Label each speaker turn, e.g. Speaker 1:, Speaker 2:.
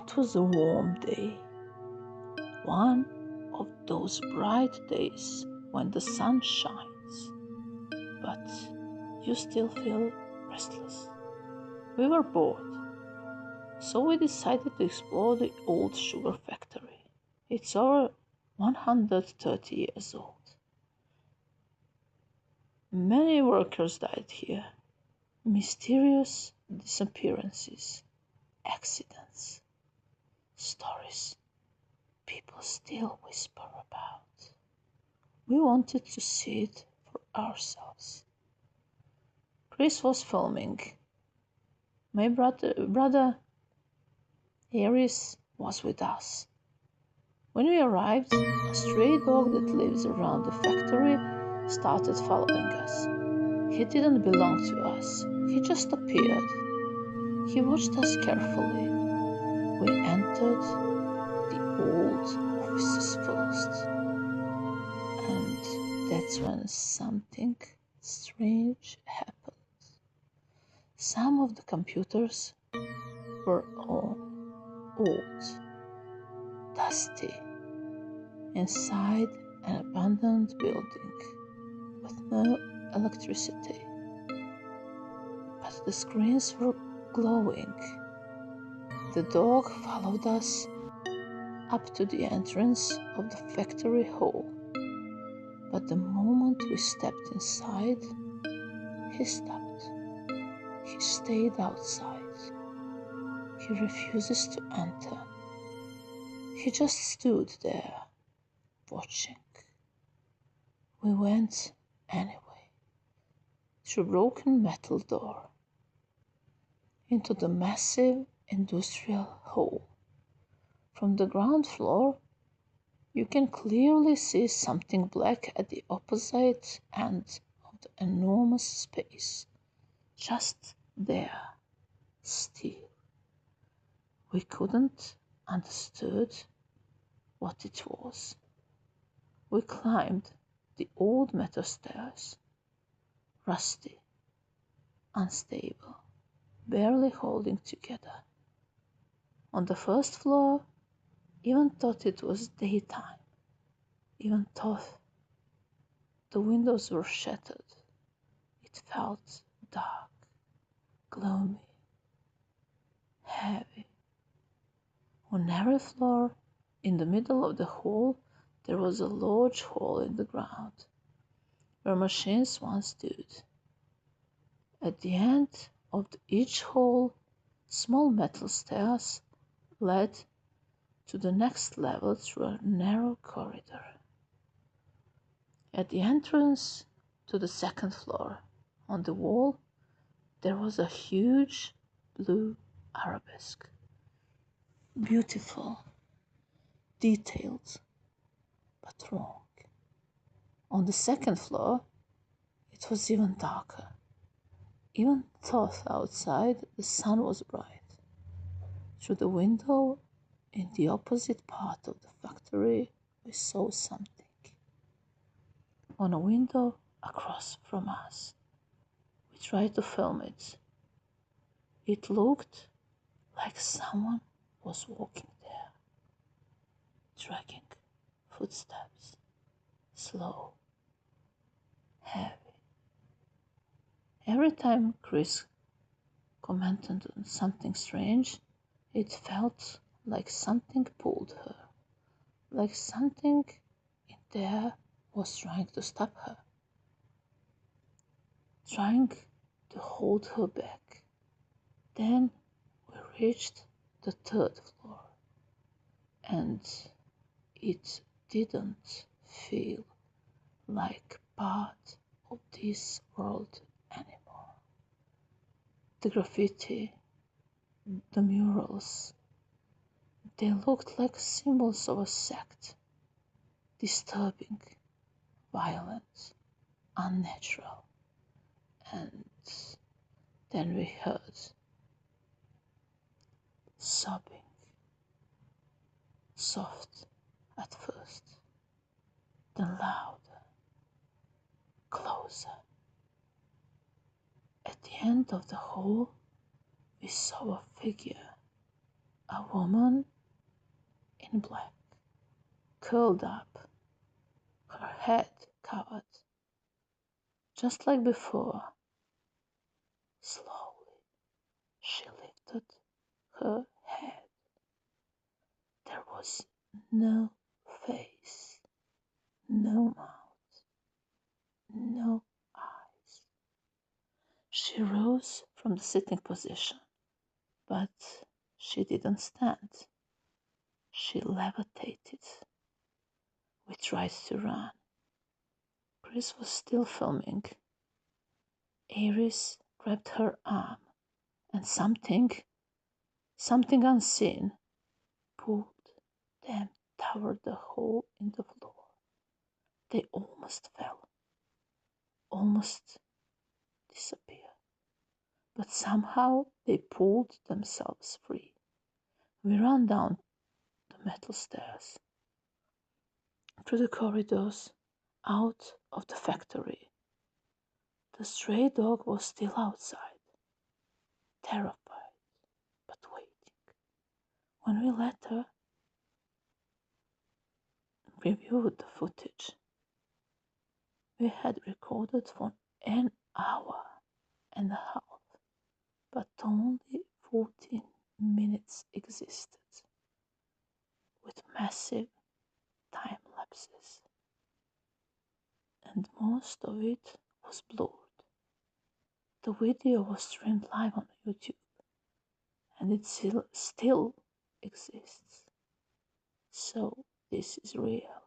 Speaker 1: It was a warm day, one of those bright days when the sun shines, but you still feel restless. We were bored, so we decided to explore the old sugar factory. It's over 130 years old. Many workers died here. Mysterious disappearances, accidents, stories people still whisper about. We wanted to see it for ourselves. Chris was filming. My brother Aries was with us. When we arrived, a stray dog that lives around the factory started following us. He didn't belong to us. He just appeared. He watched us carefully. We entered the old offices first. And that's when something strange happened. Some of the computers were all old, dusty, inside an abandoned building with no electricity. But the screens were glowing. The dog followed us up to the entrance of the factory hall. But the moment we stepped inside, he stopped. He stayed outside. He refuses to enter. He just stood there, watching. We went anyway, through a broken metal door, into the massive industrial hall. From the ground floor, you can clearly see something black at the opposite end of the enormous space. Just there, still. We couldn't understood what it was. We climbed the old metal stairs, rusty, unstable, barely holding together. On the first floor, even thought it was daytime, even thought the windows were shattered. It felt dark, gloomy, heavy. On every floor, in the middle of the hall, there was a large hole in the ground, where machines once stood. At the end of each hall, small metal stairs led to the next level through a narrow corridor. At the entrance to the second floor, on the wall, there was a huge blue arabesque. Beautiful, detailed, but wrong. On the second floor, it was even darker. Even though outside the sun was bright. Through the window in the opposite part of the factory, we saw something. On a window across from us, we tried to film it. It looked like someone was walking there, dragging footsteps, slow, heavy. Every time Chris commented on something strange, it felt like something pulled her, like something in there was trying to stop her, trying to hold her back. Then we reached the third floor, and it didn't feel like part of this world anymore. The graffiti, the murals, they looked like symbols of a sect, disturbing, violent, unnatural. And then we heard sobbing, soft at first, then louder, closer. At the end of the hall, we saw a figure, A woman in black, curled up, her head covered, just like before. Slowly she lifted her head. There was no face, no mouth, no eyes. She rose from the sitting position, but she didn't stand. She levitated. We tried to run. Chris was still filming. Iris grabbed her arm, and something unseen, pulled them toward the hole in the floor. They almost fell, almost disappeared, but somehow they pulled themselves free. We ran down the metal stairs, through the corridors, out of the factory. The stray dog was still outside, terrified, but waiting. When we later reviewed the footage, we had recorded for an hour and a half, but only 14 minutes existed, with massive time lapses, and most of it was blurred. The video was streamed live on YouTube, and it still exists. So this is real.